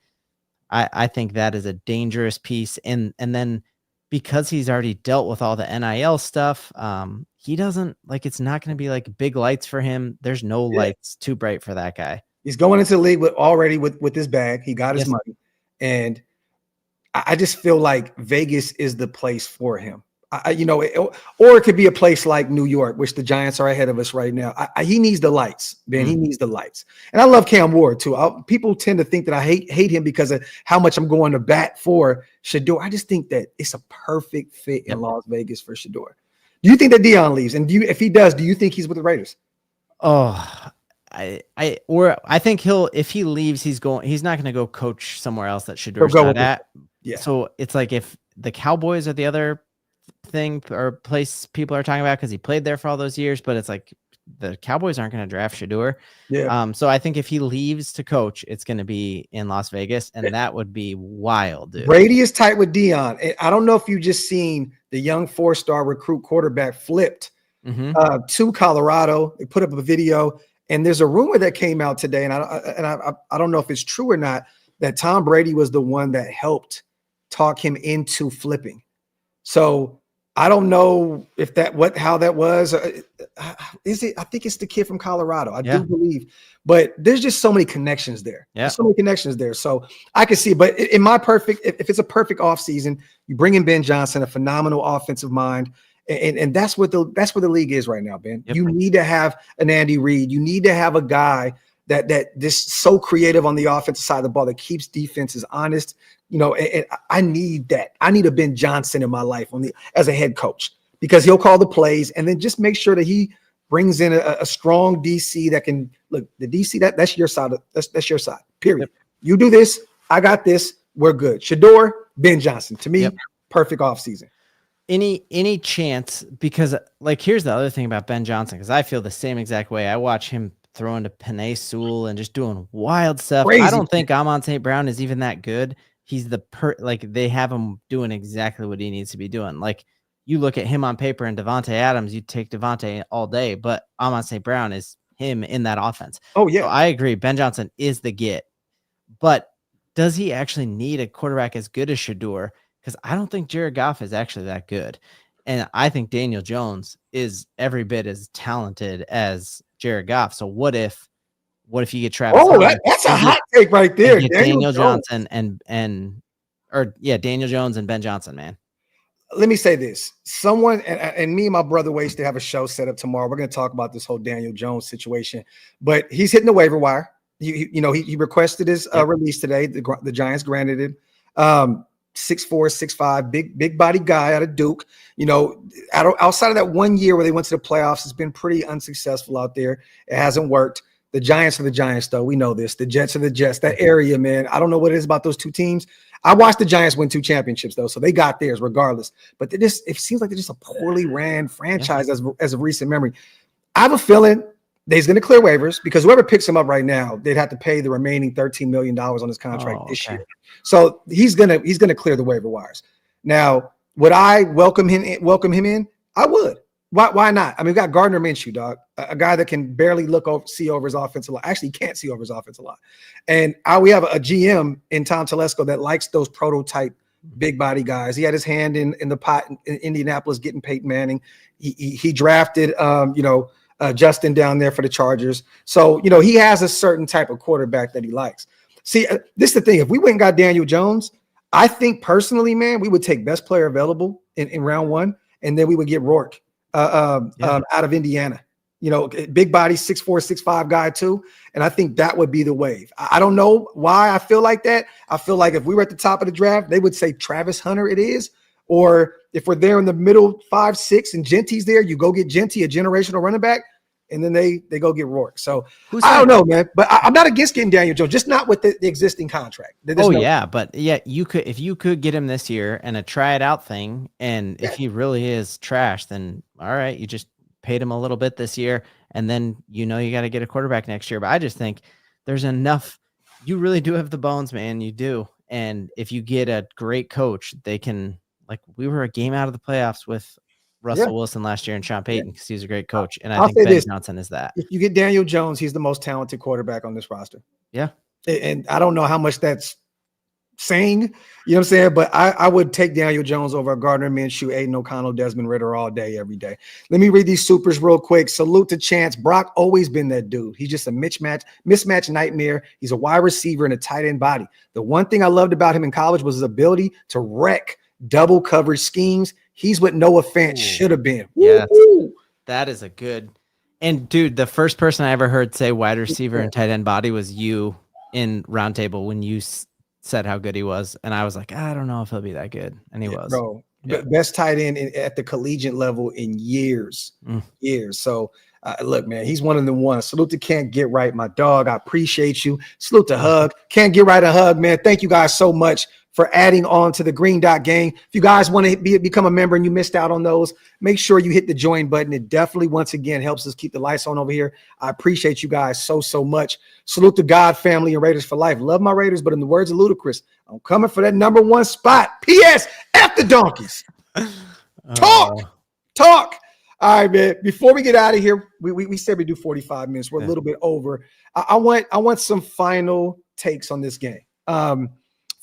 I think that is a dangerous piece. And then because he's already dealt with all the NIL stuff, he doesn't it's not going to be like big lights for him. There's no lights too bright for that guy. He's going into the league with his bag. He got his money. And I just feel like Vegas is the place for him. Or it could be a place like New York, which the Giants are ahead of us right now. He needs the lights, man. He needs the lights. And I love Cam Ward too. People tend to think that I hate him because of how much I'm going to bat for Shadur. I just think that it's a perfect fit in Las Vegas for Shadur. Do you think that Dion leaves? And if he does, do you think he's with the Raiders? Oh, I think if he leaves, he's not going to go coach somewhere else that Shadur's not at. Yeah. So it's like if the Cowboys are the other thing or place people are talking about because he played there for all those years, but it's like the Cowboys aren't going to draft Shadur. Yeah. So I think if he leaves to coach, it's going to be in Las Vegas, and that would be wild, dude. Brady is tight with Dion. I don't know if you just seen the young 4-star recruit quarterback flipped to Colorado. They put up a video, and there's a rumor that came out today, and I don't know if it's true or not, that Tom Brady was the one that helped talk him into flipping. So I don't know if how that was. Is it? I think it's the kid from Colorado. I do believe, but there's just so many connections there. Yeah, there's so many connections there. So I can see. But if it's a perfect offseason, you bring in Ben Johnson, a phenomenal offensive mind, and that's what the league is right now, Ben. Yep. You need to have an Andy Reid. You need to have a guy that just so creative on the offensive side of the ball that keeps defenses honest. And I need that. I need a Ben Johnson in my life as a head coach because he'll call the plays and then just make sure that he brings in a strong DC that can look. The DC that's your side. That's your side. Period. Yep. You do this. I got this. We're good. Shadur, Ben Johnson. To me, perfect offseason. Any chance, because here's the other thing about Ben Johnson, because I feel the same exact way. I watch him throwing to Penei Sewell and just doing wild stuff. Crazy. I don't think Amon St. Brown is even that good. He's they have him doing exactly what he needs to be doing. Like you look at him on paper and Devontae Adams, you take Devontae all day, but Amon St. Brown is him in that offense. Oh yeah. So I agree. Ben Johnson is the get, but does he actually need a quarterback as good as Shadur? Because I don't think Jared Goff is actually that good. And I think Daniel Jones is every bit as talented as Jared Goff. So what if you get Travis? Oh, that's a hot take right there. Daniel Johnson and Daniel Jones and Ben Johnson, man. Let me say this. Someone, and me and my brother Waste to have a show set up tomorrow. We're going to talk about this whole Daniel Jones situation, but he's hitting the waiver wire. He requested his release today. The Giants granted him. 6'4", 6'5", big body guy out of Duke. Outside of that 1 year where they went to the playoffs, it's been pretty unsuccessful out there. It hasn't worked. The Giants are the Giants, though. We know this. The Jets are the Jets. That area, man. I don't know what it is about those two teams. I watched the Giants win 2 championships, though, so they got theirs regardless. But it seems like they're just a poorly ran franchise as of recent memory. I have a feeling he's going to clear waivers because whoever picks him up right now, they'd have to pay the remaining $13 million on his contract this year. So he's gonna clear the waiver wires. Now, would I welcome him in? I would. Why not? I mean, we got Gardner Minshew, dog, a guy that can barely see over his offensive line. Actually, can't see over his offensive line. And we have a GM in Tom Telesco that likes those prototype big body guys. He had his hand in the pot in Indianapolis getting Peyton Manning. He drafted, Justin down there for the Chargers. So, he has a certain type of quarterback that he likes. See, this is the thing. If we went and got Daniel Jones, I think personally, man, we would take best player available in round 1, and then we would get Rourke. Out of Indiana, big body, 6'4", 6'5" guy too. And I think that would be the wave. I don't know why I feel like that. I feel like if we were at the top of the draft, they would say Travis Hunter it is. Or if we're there in the middle 5, 6 and Genty's there, you go get Genty, a generational running back, and then they go get Rourke. So I don't know, man. But I'm not against getting Daniel Jones, just not with the existing contract. But you could, if you could get him this year and a try it out thing, and if he really is trash, then all right, you just paid him a little bit this year, and then you got to get a quarterback next year. But I just think there's enough. You really do have the bones, man. You do. And if you get a great coach, they can, like, we were a game out of the playoffs with Russell Wilson last year and Shawn Payton because he's a great coach. And I think Ben Johnson is that. If you get Daniel Jones, he's the most talented quarterback on this roster. Yeah. And I don't know how much that's saying, you know what I'm saying? But I would take Daniel Jones over Gardner Minshew, Aiden O'Connell, Desmond Ridder all day, every day. Let me read these supers real quick. Salute to Chance. Brock always been that dude. He's just a mismatch nightmare. He's a wide receiver and a tight end body. The one thing I loved about him in college was his ability to wreck double coverage schemes. He's what Noah Fant should have been. Yeah, that is a good. And dude, the first person I ever heard say wide receiver and tight end body was you in Roundtable when you said how good he was, and I was like, I don't know if he'll be that good, and he was. Bro, best tight end at the collegiate level in years. So look, man, he's one of the ones. Salute to Can't Get Right, my dog. I appreciate you. Salute to Hug. Can't Get Right, a hug, man. Thank you guys so much for adding on to the Green Dot Gang. If you guys want to become a member and you missed out on those, make sure you hit the join button. It definitely, once again, helps us keep the lights on over here. I appreciate you guys so much. Salute to God, family, and Raiders for life. Love my Raiders, but in the words of Ludacris, I'm coming for that number 1 spot. P.S. F the donkeys. Talk. All right, man. Before we get out of here, we said we do 45 minutes. We're a little bit over. I want some final takes on this game.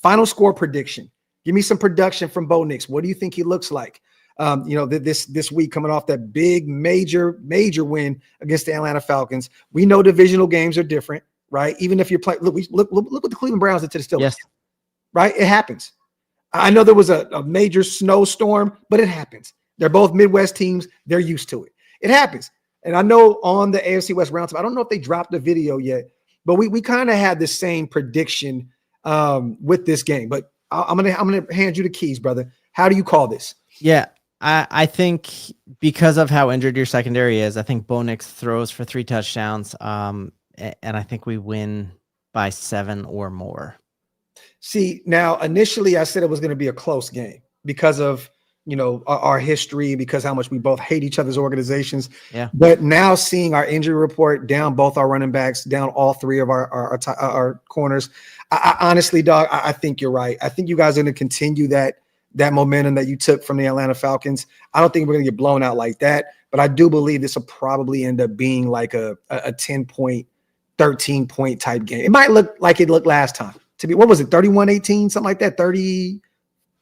Final score prediction. Give me some production from Bo Nix. What do you think he looks like? This week coming off that big major win against the Atlanta Falcons. We know divisional games are different, right? Even if you're playing, look what the Cleveland Browns did to the Steelers. Yes. Right? It happens. I know there was a major snowstorm, but it happens. They're both Midwest teams. They're used to it. It happens. And I know on the AFC West Roundtable, I don't know if they dropped the video yet, but we kind of had the same prediction with this game. But I'm gonna hand you the keys, brother. How do you call this? Yeah, I think because of how injured your secondary is, I think Bo Nix throws for 3 touchdowns, and I think we win by 7 or more. See, now initially I said it was going to be a close game because of our history, because how much we both hate each other's organizations. Yeah. But now seeing our injury report, down both our running backs, down all 3 of our corners, I honestly, dog, I think you're right. I think you guys are going to continue that momentum that you took from the Atlanta Falcons. I don't think we're going to get blown out like that, but I do believe this will probably end up being like a 10-point, 13-point type game. It might look like it looked last time. To be, what was it, 31-18, something like that, 30,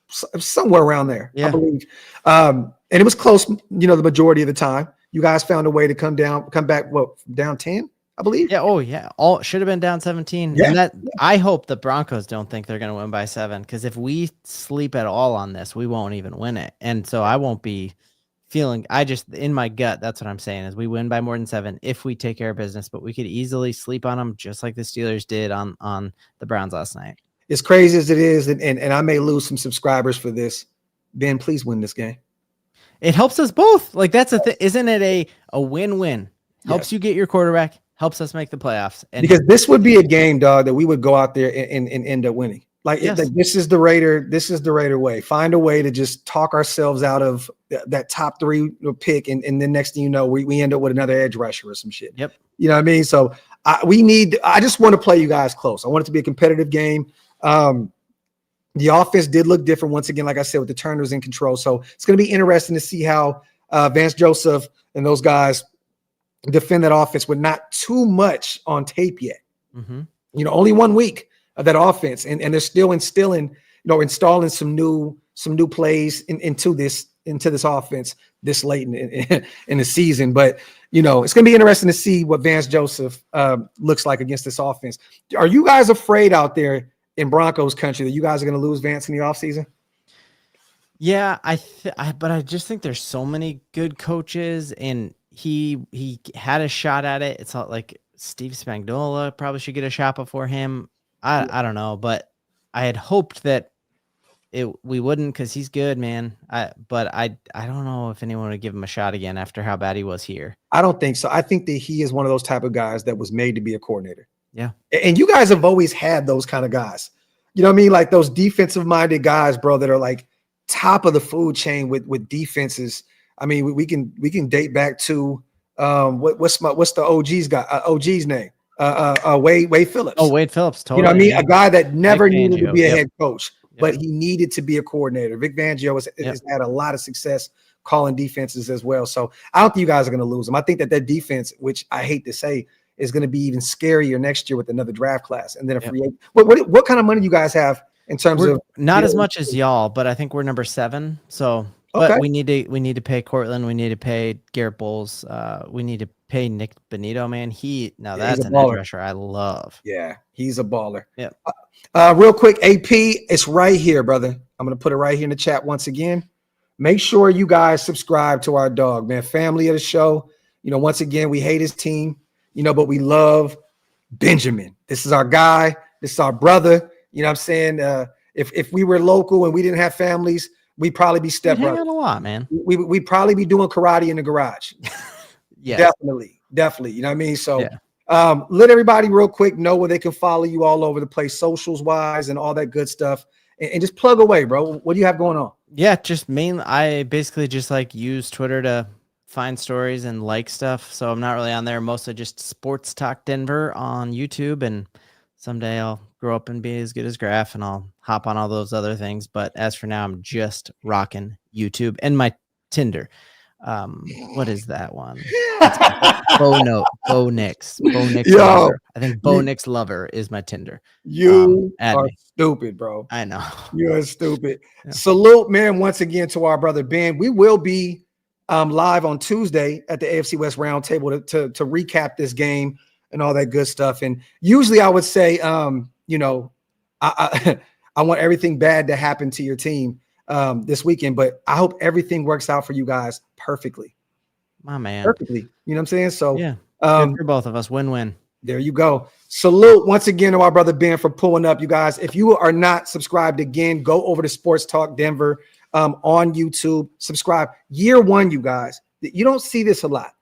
somewhere around there, I believe. And it was close, the majority of the time. You guys found a way to come back, down 10? I believe. Yeah. Oh, yeah. All should have been down 17. Yeah. And that I hope the Broncos don't think they're going to win by 7, because if we sleep at all on this, we won't even win it. And so I won't be feeling. I just in my gut, that's what I'm saying is we win by more than 7 if we take care of business. But we could easily sleep on them, just like the Steelers did on the Browns last night. As crazy as it is, and I may lose some subscribers for this, Ben, please win this game. It helps us both. Like that's a thing, isn't it? A win-win. Helps you get your quarterback. Helps us make the playoffs. And because this would be a game, dog, that we would go out there and end up winning. Like, this is the Raider way. Find a way to just talk ourselves out of that top 3 pick, and then next thing you know, we end up with another edge rusher or some shit. Yep. You know what I mean? So I just want to play you guys close. I want it to be a competitive game. The offense did look different once again, like I said, with the Turners in control. So it's going to be interesting to see how Vance Joseph and those guys defend that offense with not too much on tape yet. Mm-hmm. You know, only 1 week of that offense, and they're still installing some new plays into this offense this late in the season. But you know, it's going to be interesting to see what Vance Joseph looks like against this offense. Are you guys afraid out there in Broncos country that you guys are going to lose Vance in the offseason? Yeah, but I just think there's so many good coaches, and he had a shot at it. It's not like Steve Spagnuolo probably should get a shot before him. I don't know, but I had hoped that we wouldn't, because he's good, man. But I don't know if anyone would give him a shot again after how bad he was here. I don't think so. I think that he is one of those type of guys that was made to be a coordinator. Yeah. And you guys have always had those kind of guys. You know what I mean? Like those defensive minded guys, bro, that are like top of the food chain with defenses. I mean, we can date back to what's the OG's name? Wade Phillips. Oh, Wade Phillips, totally. You know what I mean? Yeah. A guy that never needed to be a Yep. head coach, but he needed to be a coordinator. Vic Fangio has had a lot of success calling defenses as well. So I don't think you guys are going to lose them. I think that defense, which I hate to say, is going to be even scarier next year with another draft class and then a free agent. What kind of money do you guys have in terms of not as much as y'all, but I think we're number 7. So, but we need to pay Cortland. We need to pay Garrett Bowles. We need to pay Nick Benito, man. That's an edge rusher I love. Yeah, he's a baller. Yeah. Real quick, AP, it's right here, brother. I'm going to put it right here in the chat once again. Make sure you guys subscribe to our dog, man. Family of the show. You know, once again, we hate his team. You know, but we love Benjamin. This is our guy. This is our brother. You know what I'm saying? If we were local and we didn't have families, we'd probably be stepbrothers. Hang on a lot, man. We'd probably be doing karate in the garage. Yeah, definitely. You know what I mean? So let everybody real quick know where they can follow you all over the place, socials wise and all that good stuff. And just plug away, bro. What do you have going on? Yeah, I basically just like use Twitter to find stories and like stuff. So I'm not really on there. Mostly just Sports Talk Denver on YouTube. And someday I'll grow up and be as good as Graphk and I'll hop on all those other things. But as for now, I'm just rocking YouTube and my Tinder. What is that one? Bo Nix. Lover. I think Bo Nix Lover is my Tinder. You are stupid, bro. I know. You're stupid. Yeah. Salute, man, once again to our brother Ben. We will be live on Tuesday at the AFC West Roundtable to recap this game and all that good stuff. And usually I would say, you know, I want everything bad to happen to your team this weekend, but I hope everything works out for you guys perfectly. My man. Perfectly. You know what I'm saying? So yeah, good for both of us. Win-win. There you go. Salute once again to our brother Ben for pulling up, you guys. If you are not subscribed again, go over to Sports Talk Denver on YouTube. Subscribe. Year 1, you guys. You don't see this a lot.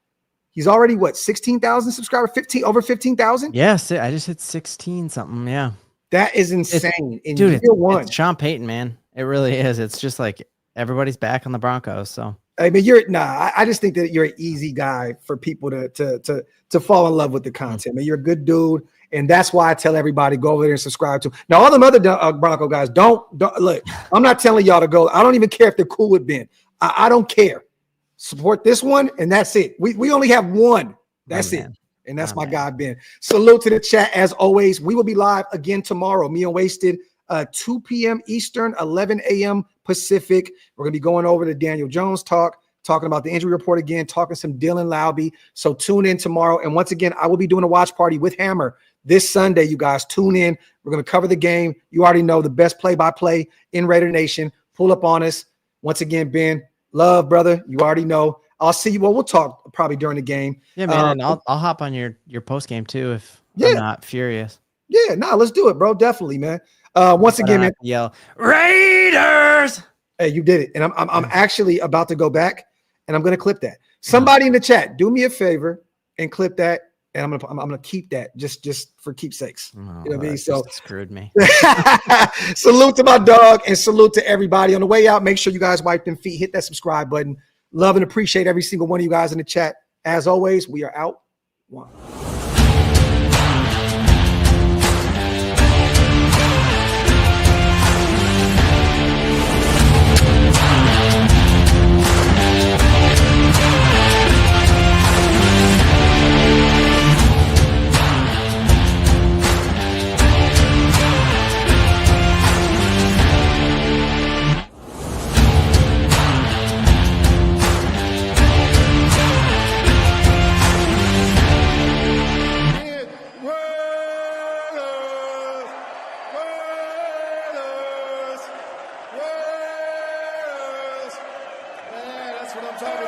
He's already 16,000 subscribers, over 15,000. Yes, I just hit 16 something. Yeah, that is insane. Dude, year 1, it's Shawn Payton, man. It really is. It's just like everybody's back on the Broncos. So I mean, I just think that you're an easy guy for people to fall in love with the content. Man, you're a good dude, and that's why I tell everybody go over there and subscribe to. Now, all them other Bronco guys, don't look. I'm not telling y'all to go. I don't even care if they're cool with Ben. I don't care. Support this one, and that's it. We only have one. That's it. And that's my guy, Ben. Salute to the chat. As always, we will be live again tomorrow. Me and Wasted, 2 p.m. Eastern, 11 a.m. Pacific. We're going to be going over the Daniel Jones talk, talking about the injury report again, talking some Dylan Lowby. So tune in tomorrow. And once again, I will be doing a watch party with Hammer this Sunday. You guys tune in. We're going to cover the game. You already know the best play-by-play in Raider Nation. Pull up on us. Once again, Ben, love, brother. You already know. I'll see you. Well, we'll talk probably during the game. Yeah, man. And I'll hop on your post game too if I'm not furious. Yeah, let's do it, bro. Definitely, man. Once again, man, yell Raiders. Hey, you did it. And I'm actually about to go back and I'm going to clip that. Somebody in the chat, do me a favor and clip that. And I'm gonna keep that just for keepsakes. Oh, you know what I mean? So screwed me. Salute to my dog and salute to everybody. On the way out, make sure you guys wipe them feet, hit that subscribe button. Love and appreciate every single one of you guys in the chat. As always, we are out. One.